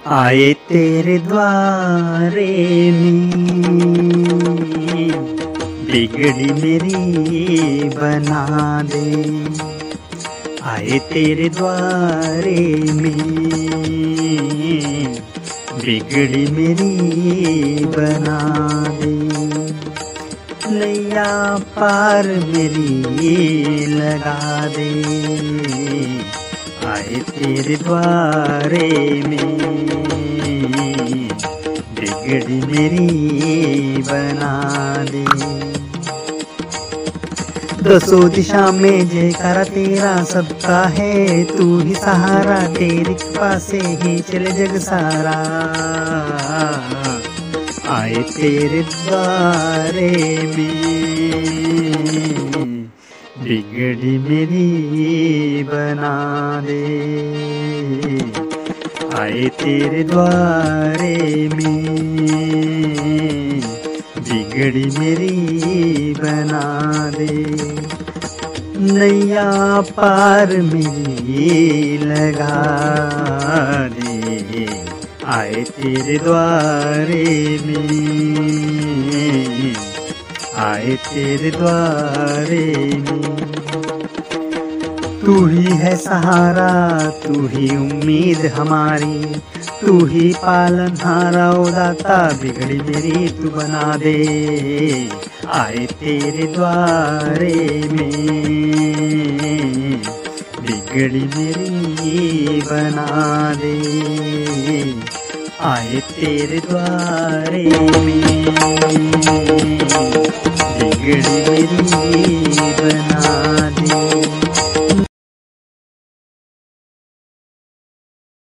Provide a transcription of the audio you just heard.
आए तेरे द्वारे में, बिगड़ी मेरी बना दे। आए तेरे द्वारे में, बिगड़ी मेरी बना दे। नैया पार मेरी लगा दे। आए तेरे द्वारे में, बिगड़ी मेरी बना दे। दसों दिशा में जयकारा तेरा सबका है, तू ही सहारा, तेरी कृपा से ही चले जग सारा। आए तेरे द्वारे में, बिगड़ी मेरी बना दे। आए तेरे द्वारे में, बिगड़ी मेरी बना दे। नैया पार मेरी लगा दे। आए तेरे द्वारे में, आए तेरे द्वारे में। तू ही है सहारा, तू ही उम्मीद हमारी, तू ही पालनहारा ओ दाता, बिगड़ी मेरी तू बना दे। आए तेरे द्वारे में, बिगड़ी मेरी बना दे। आए तेरे द्वारे में, बिगड़ी मेरी बना दे।